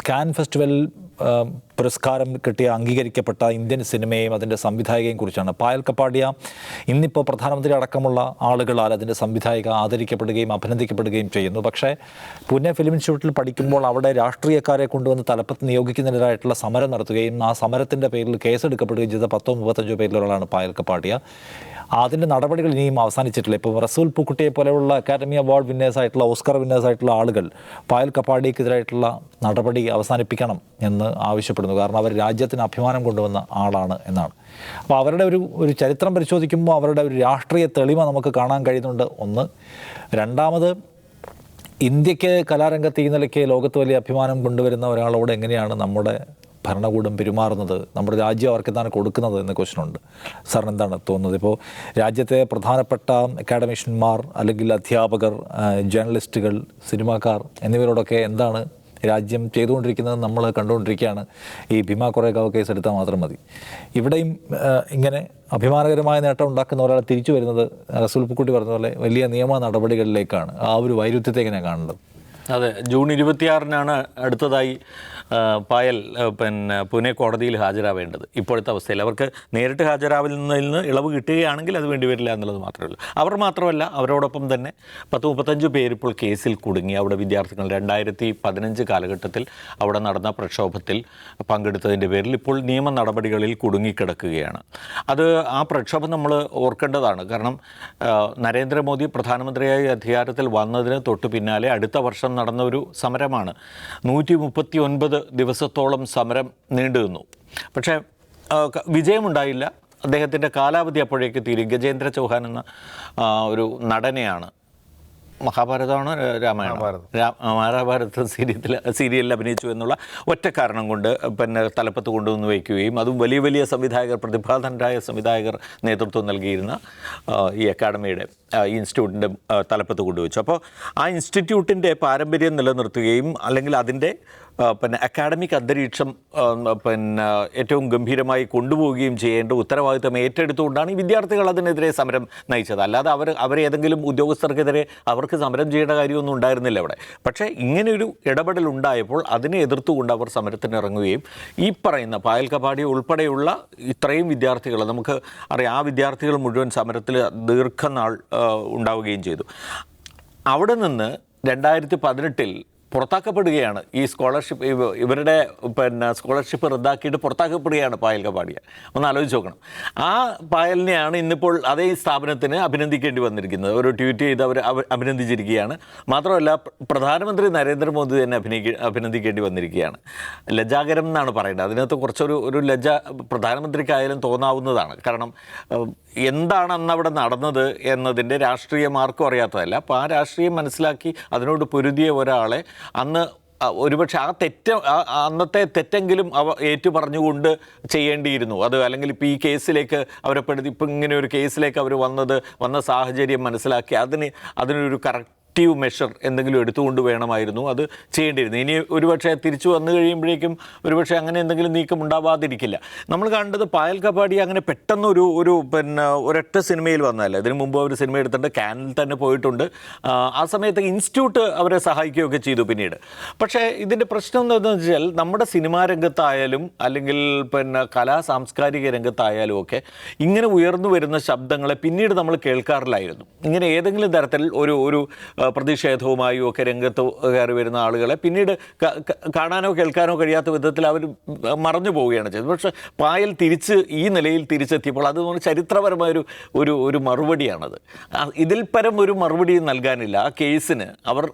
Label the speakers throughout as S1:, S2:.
S1: Can festival പുരസ്കാരം കിട്ടിയ അംഗീകരിക്കപ്പെട്ട ഇന്ത്യൻ സിനിമയെയും അതിൻ്റെ സംവിധായകയെയും കുറിച്ചാണ്. പായൽ കപ്പാടിയ ഇന്നിപ്പോൾ പ്രധാനമന്ത്രി അടക്കമുള്ള ആളുകളാൽ അതിൻ്റെ സംവിധായിക ആദരിക്കപ്പെടുകയും അഭിനന്ദിക്കപ്പെടുകയും ചെയ്യുന്നു. പക്ഷേ പൂനെ ഫിലിം ഇൻസ്റ്റിറ്റ്യൂട്ടിൽ പഠിക്കുമ്പോൾ അവിടെ രാഷ്ട്രീയക്കാരെ കൊണ്ടുവന്ന് തലപ്പത്ത് നിയോഗിക്കുന്നതിനായിട്ടുള്ള സമരം നടത്തുകയും ആ സമരത്തിൻ്റെ പേരിൽ കേസെടുക്കപ്പെടുകയും ചെയ്ത 10-35 പേരിലൊരാളാണ് പായൽ കപ്പാടിയ. അതിൻ്റെ നടപടികൾ ഇനിയും അവസാനിച്ചിട്ടില്ല. ഇപ്പോൾ റസൂൽ പൂക്കുട്ടിയെ പോലെയുള്ള അക്കാദമി അവാർഡ് വിന്നേഴ്സായിട്ടുള്ള ഓസ്കർ വിന്നേഴ്സായിട്ടുള്ള ആളുകൾ പായൽ കപ്പാടിക്കെതിരായിട്ടുള്ള നടപടി അവസാനിപ്പിക്കണം എന്ന് ആവശ്യപ്പെടുന്നു. കാരണം അവർ രാജ്യത്തിന് അഭിമാനം കൊണ്ടുവന്ന ആളാണ് എന്നാണ്. അപ്പോൾ അവരുടെ ഒരു ചരിത്രം പരിശോധിക്കുമ്പോൾ അവരുടെ ഒരു രാഷ്ട്രീയ തെളിമ നമുക്ക് കാണാൻ കഴിയുന്നുണ്ട്. ഒന്ന്. രണ്ടാമത്, ഇന്ത്യക്ക് കലാരംഗത്ത് ഈ നിലയ്ക്ക് ലോകത്ത് വലിയ അഭിമാനം കൊണ്ടുവരുന്ന ഒരാളോട് എങ്ങനെയാണ് നമ്മുടെ ഭരണകൂടം പെരുമാറുന്നത്, നമ്മുടെ രാജ്യം അവർക്ക് എന്താണ് കൊടുക്കുന്നത് എന്ന ക്വസ്റ്റനുണ്ട്. സാറിന് എന്താണ് തോന്നുന്നത്? ഇപ്പോൾ രാജ്യത്തെ പ്രധാനപ്പെട്ട അക്കാഡമിഷ്യന്മാർ അല്ലെങ്കിൽ അധ്യാപകർ, ജേർണലിസ്റ്റുകൾ, സിനിമാക്കാർ എന്നിവരോടൊക്കെ എന്താണ് രാജ്യം ചെയ്തുകൊണ്ടിരിക്കുന്നത് നമ്മൾ കണ്ടുകൊണ്ടിരിക്കുകയാണ്. ഈ ഭീമ കൊറേഗാവ് കേസ് എടുത്താൽ മാത്രം മതി. ഇവിടെയും ഇങ്ങനെ അഭിമാനകരമായ നേട്ടം ഉണ്ടാക്കുന്ന ഒരാളെ തിരിച്ചു വരുന്നത് റസൂൽ പൂക്കുട്ടി പറഞ്ഞ പോലെ വലിയ നിയമ നടപടികളിലേക്കാണ്. ആ ഒരു വൈരുദ്ധ്യത്തെ എങ്ങനെയാണ് കാണുന്നത്?
S2: അതെ, ജൂൺ 26-നാണ് അടുത്തതായി പായൽ പൂനെ കോടതിയിൽ ഹാജരാവേണ്ടത്. ഇപ്പോഴത്തെ അവസ്ഥയിൽ അവർക്ക് നേരിട്ട് ഹാജരാവുന്നതിൽ നിന്ന് ഇളവ് കിട്ടുകയാണെങ്കിൽ അത് വേണ്ടി വരില്ല എന്നുള്ളത് മാത്രമേ ഉള്ളൂ. അവർ മാത്രമല്ല, അവരോടൊപ്പം തന്നെ 10-35 പേര് ഇപ്പോൾ കേസിൽ കുടുങ്ങി. അവിടെ വിദ്യാർത്ഥികൾ 2015 കാലഘട്ടത്തിൽ അവിടെ നടന്ന പ്രക്ഷോഭത്തിൽ പങ്കെടുത്തതിൻ്റെ പേരിൽ ഇപ്പോൾ നിയമ നടപടികളിൽ കുടുങ്ങിക്കിടക്കുകയാണ്. അത് ആ പ്രക്ഷോഭം നമ്മൾ ഓർക്കേണ്ടതാണ്. കാരണം നരേന്ദ്രമോദി പ്രധാനമന്ത്രിയായി അധികാരത്തിൽ വന്നതിന് തൊട്ട് പിന്നാലെ അടുത്ത വർഷം നടന്ന ഒരു സമരമാണ്. 139 ദിവസത്തോളം സമരം നീണ്ടു നിന്നു. പക്ഷേ വിജയമുണ്ടായില്ല. അദ്ദേഹത്തിൻ്റെ കാലാവധി അപ്പോഴേക്ക് തീരും. ഗജേന്ദ്ര ചൗഹാൻ എന്ന ഒരു നടനെയാണ്, മഹാഭാരതമാണ് മഹാഭാരത സീരിയലിൽ അഭിനയിച്ചു എന്നുള്ള ഒറ്റ കാരണം കൊണ്ട് തലപ്പത്ത് കൊണ്ടുവന്ന് വയ്ക്കുകയും അതും വലിയ വലിയ സംവിധായകർ, പ്രതിഭാധനരായ സംവിധായകർ നേതൃത്വം നൽകിയിരുന്ന ഈ അക്കാഡമിയുടെ ഇൻസ്റ്റിറ്റ്യൂട്ടിൻ്റെ തലപ്പത്ത് കൊണ്ടുവച്ചു. അപ്പോൾ ആ ഇൻസ്റ്റിറ്റ്യൂട്ടിൻ്റെ പാരമ്പര്യം നിലനിർത്തുകയും അല്ലെങ്കിൽ അതിൻ്റെ അക്കാഡമിക് അന്തരീക്ഷം ഏറ്റവും ഗംഭീരമായി കൊണ്ടുപോവുകയും ചെയ്യേണ്ട ഉത്തരവാദിത്തം ഏറ്റെടുത്തുകൊണ്ടാണ് ഈ വിദ്യാർത്ഥികൾ അതിനെതിരെ സമരം നയിച്ചത്. അല്ലാതെ അവരേതെങ്കിലും ഉദ്യോഗസ്ഥർക്കെതിരെ അവർക്ക് സമരം ചെയ്യേണ്ട കാര്യമൊന്നും ഉണ്ടായിരുന്നില്ല അവിടെ. പക്ഷേ ഇങ്ങനെയൊരു ഇടപെടൽ ഉണ്ടായപ്പോൾ അതിനെ എതിർത്തുകൊണ്ട് അവർ സമരത്തിനിറങ്ങുകയും ഈ പറയുന്ന പായൽ കപ്പാടി ഉൾപ്പെടെയുള്ള ഇത്രയും വിദ്യാർത്ഥികൾ നമുക്ക് അറിയാം, ആ വിദ്യാർത്ഥികൾ മുഴുവൻ സമരത്തിൽ ദീർഘനാൾ ഉണ്ടാവുകയും ചെയ്തു. അവിടെ നിന്ന് 2018 പുറത്താക്കപ്പെടുകയാണ്. ഈ സ്കോളർഷിപ്പ്, ഇവരുടെ സ്കോളർഷിപ്പ് റദ്ദാക്കിയിട്ട് പുറത്താക്കപ്പെടുകയാണ് പായൽ കപ്പാടിയ. ഒന്ന് ആലോചിച്ച് നോക്കണം. ആ പായലിനെയാണ് ഇന്നിപ്പോൾ അതേ സ്ഥാപനത്തിന് അഭിനന്ദിക്കേണ്ടി വന്നിരിക്കുന്നത്. ഒരു ട്വീറ്റ് ചെയ്ത് അവർ അഭിനന്ദിച്ചിരിക്കുകയാണ്. മാത്രമല്ല, പ്രധാനമന്ത്രി നരേന്ദ്രമോദി തന്നെ അഭിനന്ദിക്കേണ്ടി വന്നിരിക്കുകയാണ്. ലജ്ജാകരം എന്നാണ് പറയുന്നത്. അതിനകത്ത് കുറച്ചൊരു ലജ്ജ പ്രധാനമന്ത്രിക്കായാലും തോന്നാവുന്നതാണ്. കാരണം എന്താണ് അന്നവിടെ നടന്നത് എന്നതിൻ്റെ രാഷ്ട്രീയം ആർക്കും അറിയാത്തതല്ല. അപ്പോൾ ആ രാഷ്ട്രീയം മനസ്സിലാക്കി അതിനോട് പൊരുതിയ ഒരാളെ അന്ന് ഒരുപക്ഷെ അന്നത്തെ തെറ്റെങ്കിലും ഏറ്റു പറഞ്ഞുകൊണ്ട് ചെയ്യേണ്ടിയിരുന്നു അത്. അല്ലെങ്കിൽ ഇപ്പോൾ ഈ കേസിലേക്ക് അവരെ ഇപ്പം ഇങ്ങനെ ഒരു കേസിലേക്ക് അവർ വന്ന സാഹചര്യം മനസ്സിലാക്കി അതിനൊരു കറക്റ്റീവ് മെഷർ എന്തെങ്കിലും എടുത്തുകൊണ്ട് വേണമായിരുന്നു അത് ചെയ്യേണ്ടിയിരുന്നു. ഇനി ഒരുപക്ഷെ തിരിച്ചു വന്നു കഴിയുമ്പോഴേക്കും ഒരുപക്ഷെ അങ്ങനെ എന്തെങ്കിലും നീക്കം ഉണ്ടാവാതിരിക്കില്ല. നമ്മൾ കണ്ടത് പായൽ കപ്പാടി അങ്ങനെ പെട്ടെന്ന് ഒരൊറ്റ സിനിമയിൽ വന്നതല്ല. ഇതിനു മുമ്പ് അവർ സിനിമ എടുത്തിട്ട് കാനിൽ തന്നെ പോയിട്ടുണ്ട്. ആ സമയത്ത് ഇൻസ്റ്റിറ്റ്യൂട്ട് അവരെ സഹായിക്കുകയൊക്കെ ചെയ്തു പിന്നീട്. പക്ഷേ ഇതിൻ്റെ പ്രശ്നം എന്താണെന്ന് വെച്ചാൽ നമ്മുടെ സിനിമാ രംഗത്തായാലും അല്ലെങ്കിൽ കലാ സാംസ്കാരിക രംഗത്തായാലും ഒക്കെ ഇങ്ങനെ ഉയർന്നു വരുന്ന ശബ്ദങ്ങളെ പിന്നീട് നമ്മൾ കേൾക്കാറില്ലായിരുന്നു. ഇങ്ങനെ ഏതെങ്കിലും തരത്തിൽ ഒരു പ്രതിഷേധവുമായും ഒക്കെ രംഗത്ത് കയറി വരുന്ന ആളുകളെ പിന്നീട് കാണാനോ കേൾക്കാനോ കഴിയാത്ത വിധത്തിൽ അവർ മറഞ്ഞു പോവുകയാണ് ചെയ്തത്. പക്ഷേ പായൽ ഈ നിലയിൽ തിരിച്ചെത്തിയപ്പോൾ അത് ചരിത്രപരമായൊരു ഒരു മറുപടിയാണത്. ഇതിൽ പരം ഒരു മറുപടി നൽകാനില്ല ആ കേസിന്.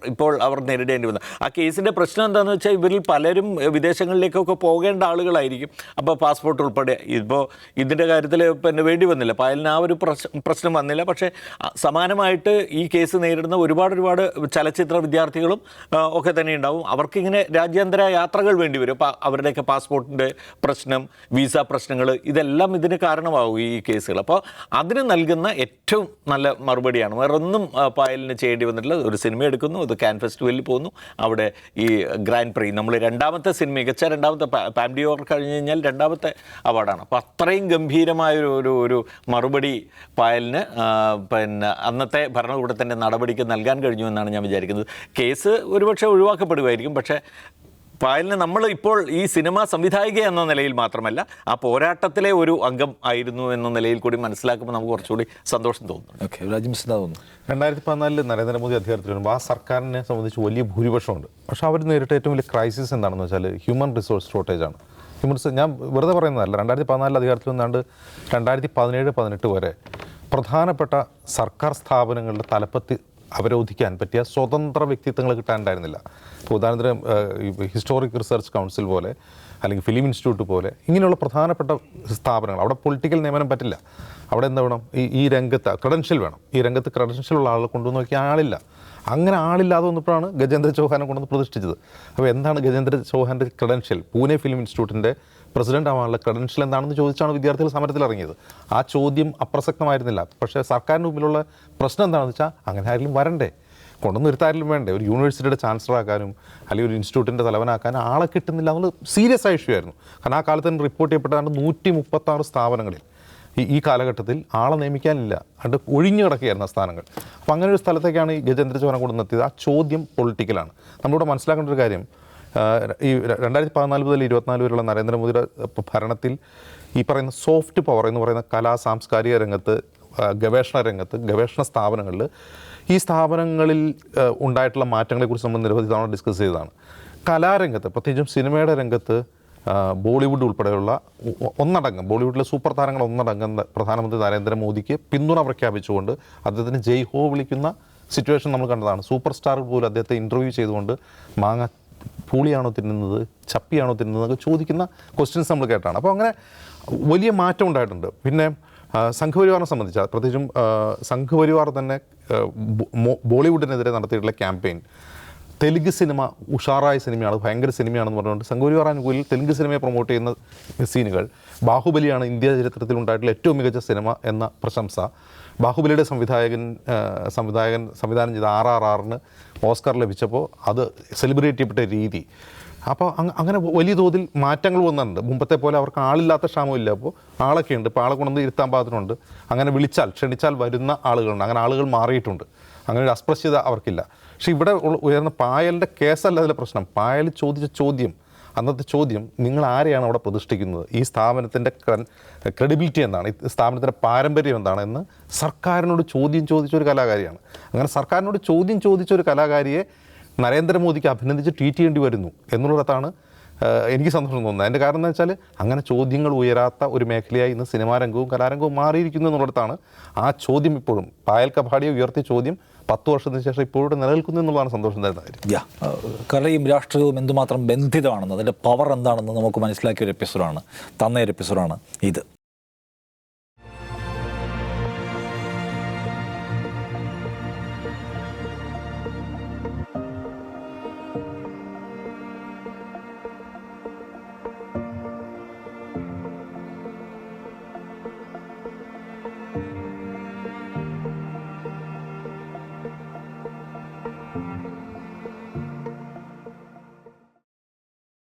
S2: അവർ നേരിടേണ്ടി വന്ന ആ കേസിൻ്റെ പ്രശ്നം എന്താണെന്ന് വെച്ചാൽ ഇവരിൽ പലരും വിദേശങ്ങളിലേക്കൊക്കെ പോകേണ്ട ആളുകളായിരിക്കും. അപ്പോൾ പാസ്പോർട്ട് ഉൾപ്പെടെ ഇപ്പോൾ ഇതിൻ്റെ കാര്യത്തിൽ വേണ്ടി വന്നില്ല, പായലിന് ആ ഒരു പ്രശ്നം വന്നില്ല. പക്ഷേ സമാനമായിട്ട് ഈ കേസ് നേരിടുന്ന ഒരുപാട് ഒരുപാട് ചലച്ചിത്ര വിദ്യാർത്ഥികളും ഒക്കെ തന്നെ ഉണ്ടാവും. അവർക്കിങ്ങനെ രാജ്യാന്തര യാത്രകൾ വേണ്ടി വരും. അപ്പോൾ അവരുടെയൊക്കെ പാസ്പോർട്ടിൻ്റെ പ്രശ്നം, വിസ പ്രശ്നങ്ങൾ, ഇതെല്ലാം ഇതിന് കാരണമാകും ഈ കേസുകൾ. അപ്പോൾ അതിന് നൽകുന്ന ഏറ്റവും നല്ല മറുപടിയാണ്. വേറെ ഒന്നും പായലിന് ചെയ്യേണ്ടി വന്നിട്ടില്ല. ഒരു സിനിമ എടുക്കുന്നു, അത് കാൻ ഫെസ്റ്റിവലിൽ പോകുന്നു, അവിടെ ഈ ഗ്രാൻഡ് പ്രീ, നമ്മൾ രണ്ടാമത്തെ സിനിമ, മികച്ച രണ്ടാമത്തെ പാം ഡി ഓർ കഴിഞ്ഞ് കഴിഞ്ഞാൽ രണ്ടാമത്തെ അവാർഡാണ്. അപ്പോൾ അത്രയും ഗംഭീരമായ ഒരു മറുപടി പായലിന് പിന്നെ അന്നത്തെ ഭരണകൂടത്തിൻ്റെ നടപടിക്ക് നൽകാൻ കഴിഞ്ഞു എന്നാണ് ഞാൻ വിചാരിക്കുന്നത്. കേസ് ഒരുപക്ഷെ ഒഴിവാക്കപ്പെടുമായിരിക്കും, പക്ഷേ പായലിന് നമ്മൾ ഇപ്പോൾ ഈ സിനിമ സംവിധായിക എന്ന നിലയിൽ മാത്രമല്ല, ആ പോരാട്ടത്തിലെ ഒരു അംഗം ആയിരുന്നു എന്ന നിലയിൽ കൂടി മനസ്സിലാക്കുമ്പോൾ നമുക്ക് കുറച്ചുകൂടി സന്തോഷം തോന്നുന്നു.
S1: ഓക്കെ, രാജ്മിസ് തോന്നുന്നു
S3: 2014 നരേന്ദ്രമോദി അധികാരത്തിൽ വരുമ്പോൾ ആ സർക്കാരിനെ സംബന്ധിച്ച് വലിയ ഭൂരിപക്ഷമുണ്ട്. പക്ഷേ അവർ നേരിട്ട ഏറ്റവും വലിയ ക്രൈസിസ് എന്താണെന്ന് വെച്ചാൽ ഹ്യൂമൻ റിസോഴ്സ് ഷോർട്ടേജാണ്. ഞാൻ വെറുതെ പറയുന്നതല്ല. 2014 അധികാരത്തിൽ നിന്നാണ്ട് 2017-18 വരെ പ്രധാനപ്പെട്ട സർക്കാർ സ്ഥാപനങ്ങളുടെ തലപ്പത്ത് അവരോധിക്കാൻ പറ്റിയ സ്വതന്ത്ര വ്യക്തിത്വങ്ങൾ കിട്ടാനുണ്ടായിരുന്നില്ല. ഇപ്പോൾ ഉദാഹരണത്തിന് ഹിസ്റ്റോറിക് റിസർച്ച് കൗൺസിൽ പോലെ, അല്ലെങ്കിൽ ഫിലിം ഇൻസ്റ്റിറ്റ്യൂട്ട് പോലെ ഇങ്ങനെയുള്ള പ്രധാനപ്പെട്ട സ്ഥാപനങ്ങൾ, അവിടെ പൊളിറ്റിക്കൽ നിയമനം പറ്റില്ല. അവിടെ എന്താ വേണം? ഈ രംഗത്ത് ക്രെഡൻഷ്യൽ വേണം. ഈ രംഗത്ത് ക്രെഡൻഷ്യൽ ഉള്ള ആളെ കൊണ്ടുവന്ന് നോക്കിയാൽ ആളില്ല. അങ്ങനെ ആളില്ലാതെ വന്നപ്പോഴാണ് ഗജേന്ദ്ര ചൗഹാനെ കൊണ്ടുവന്ന് പ്രതിഷ്ഠിച്ചത്. അപ്പോൾ എന്താണ് ഗജേന്ദ്ര ചൗഹാൻ്റെ ക്രെഡൻഷ്യൽ? പൂനെ ഫിലിം ഇൻസ്റ്റിറ്റ്യൂട്ടിൻ്റെ പ്രസിഡന്റ് ആവാനുള്ള ക്രെഡൻഷ്യൽ എന്താണെന്ന് ചോദിച്ചാണ് വിദ്യാർത്ഥികൾ സമരത്തിൽ ഇറങ്ങിയത്. ആ ചോദ്യം അപ്രസക്തമായിരുന്നില്ല. പക്ഷേ സർക്കാരിന് മുമ്പിലുള്ള പ്രശ്നം എന്താണെന്ന് വെച്ചാൽ അങ്ങനെ ആരെങ്കിലും വരണ്ടേ, കൊണ്ടു നിർത്താരിലും വേണ്ടേ? ഒരു യൂണിവേഴ്സിറ്റിയുടെ ചാൻസലറാക്കാനും അല്ലെങ്കിൽ ഒരു ഇൻസ്റ്റിറ്റ്യൂട്ടിൻ്റെ തലവനാക്കാനും ആളെ കിട്ടുന്നില്ല എന്നുള്ളത് സീരിയസ് ആയ ഇഷ്യൂ ആയിരുന്നു. കാരണം ആ കാലത്ത് തന്നെ റിപ്പോർട്ട് ചെയ്യപ്പെട്ടാണ് 136 സ്ഥാപനങ്ങളിൽ ഈ കാലഘട്ടത്തിൽ ആളെ നിയമിക്കാനില്ല, അത് ഒഴിഞ്ഞു കിടക്കുകയായിരുന്നു ആ സ്ഥാനങ്ങൾ. അപ്പോൾ അങ്ങനെ ഒരു സ്ഥലത്തേക്കാണ് ഈ ഗജേന്ദ്ര ചൗഹാനെ കൊണ്ടുവന്നെത്തിയത്. ആ ചോദ്യം പൊളിറ്റിക്കലാണ്. നമ്മളിവിടെ മനസ്സിലാക്കേണ്ട ഒരു കാര്യം, ഈ 2014 മുതൽ 2024 വരെയുള്ള നരേന്ദ്രമോദിയുടെ ഭരണത്തിൽ ഈ പറയുന്ന സോഫ്റ്റ് പവർ എന്ന് പറയുന്ന കലാ സാംസ്കാരിക രംഗത്ത്, ഗവേഷണ രംഗത്ത്, ഗവേഷണ സ്ഥാപനങ്ങളിൽ, ഈ സ്ഥാപനങ്ങളിൽ ഉണ്ടായിട്ടുള്ള മാറ്റങ്ങളെക്കുറിച്ച് നമ്മൾ നിരവധി തവണ ഡിസ്കസ് ചെയ്തതാണ്. കലാരംഗത്ത്, പ്രത്യേകിച്ചും സിനിമയുടെ രംഗത്ത് ബോളിവുഡ് ഉൾപ്പെടെയുള്ള ബോളിവുഡിലെ സൂപ്പർ താരങ്ങൾ ഒന്നടങ്കം പ്രധാനമന്ത്രി നരേന്ദ്രമോദിക്ക് പിന്തുണ പ്രഖ്യാപിച്ചുകൊണ്ട് അദ്ദേഹത്തിന് ജയ് ഹോ വിളിക്കുന്ന സിറ്റുവേഷൻ നമ്മൾ കണ്ടതാണ്. സൂപ്പർ സ്റ്റാർ പോലും അദ്ദേഹത്തെ ഇൻ്റർവ്യൂ ചെയ്തുകൊണ്ട് മാങ്ങ പൂളിയാണോ തിന്നുന്നത്, ചപ്പിയാണോ തിന്നുന്നത് എന്നൊക്കെ ചോദിക്കുന്ന ക്വസ്റ്റ്യൻസ് നമ്മൾ കേട്ടാണ്. അപ്പോൾ അങ്ങനെ വലിയ മാറ്റം ഉണ്ടായിട്ടുണ്ട്. പിന്നെ സംഘപരിവാറിനെ സംബന്ധിച്ച്, പ്രത്യേകിച്ചും സംഘപരിവാർ തന്നെ ബോളിവുഡിനെതിരെ നടത്തിയിട്ടുള്ള ക്യാമ്പയിൻ, തെലുങ്ക് സിനിമ ഉഷാറായ സിനിമയാണ്, ഭയങ്കര സിനിമയാണെന്ന് പറഞ്ഞുകൊണ്ട് സംഘപരിവാർ അനുകൂലിൽ തെലുങ്ക് സിനിമയെ പ്രൊമോട്ട് ചെയ്യുന്ന സീനുകൾ, ബാഹുബലിയാണ് ഇന്ത്യ ചരിത്രത്തിൽ ഉണ്ടായിട്ടുള്ള ഏറ്റവും മികച്ച സിനിമ എന്ന പ്രശംസ, ബാഹുബലിയുടെ സംവിധാനം ചെയ്ത RRRന് ഓസ്കാർ ലഭിച്ചപ്പോൾ അത് സെലിബ്രേറ്റ് ചെയ്യപ്പെട്ട രീതി, അപ്പോൾ അങ്ങനെ വലിയ തോതിൽ മാറ്റങ്ങൾ വന്നിട്ടുണ്ട്. മുമ്പത്തെ പോലെ അവർക്ക് ആളില്ലാത്ത ക്ഷാമമില്ല. അപ്പോൾ ആളൊക്കെ ഉണ്ട്. ഇപ്പോൾ ആളെ കൊണ്ടുവന്ന് ഇരുത്താൻ പാകത്തിനുണ്ട്. അങ്ങനെ ക്ഷണിച്ചാൽ വരുന്ന ആളുകളുണ്ട്. അങ്ങനെ ആളുകൾ മാറിയിട്ടുണ്ട്. അങ്ങനെ ഒരു അസ്പൃശ്യത അവർക്കില്ല. പക്ഷേ ഇവിടെ ഉയർന്ന പായലിൻ്റെ കേസല്ല അതിലെ പ്രശ്നം. പായൽ ചോദിച്ച ചോദ്യം, അന്നത്തെ ചോദ്യം, നിങ്ങൾ ആരെയാണ് അവിടെ പ്രതിഷ്ഠിക്കുന്നത്? ഈ സ്ഥാപനത്തിൻ്റെ ക്രെഡിബിലിറ്റി എന്താണ്? ഈ സ്ഥാപനത്തിൻ്റെ പാരമ്പര്യം എന്താണ് എന്ന് സർക്കാരിനോട് ചോദ്യം ചോദിച്ചൊരു കലാകാരിയാണ്. അങ്ങനെ സർക്കാരിനോട് ചോദ്യം ചോദിച്ചൊരു കലാകാരിയെ നരേന്ദ്രമോദിക്ക് അഭിനന്ദിച്ച് ട്വീറ്റ് ചെയ്യേണ്ടി വരുന്നു എന്നുള്ളതാണ് എനിക്ക് സന്തോഷം തോന്നുന്നത്. അതിൻ്റെ കാരണം എന്ന് വെച്ചാൽ അങ്ങനെ ചോദ്യങ്ങൾ ഉയരാത്ത ഒരു മേഖലയായി ഇന്ന് സിനിമാ രംഗവും കലാരംഗവും മാറിയിരിക്കുന്നു എന്നുള്ളിടത്താണ് ആ ചോദ്യം ഇപ്പോഴും പായൽ കപാടിയെ ഉയർത്തിയ ചോദ്യം 10 വർഷത്തിന് ശേഷം ഇപ്പോഴും നിലനിൽക്കുന്നു എന്നുള്ളതാണ് സന്തോഷം തരുന്ന കാര്യം.
S1: കലയും രാഷ്ട്രീയവും എന്തുമാത്രം ബന്ധിതമാണെന്ന്, അതിൻ്റെ പവർ എന്താണെന്ന് നമുക്ക് മനസ്സിലാക്കിയ ഒരു എപ്പിസോഡാണ്, തന്ന ഒരു എപ്പിസോഡാണ് ഇത്.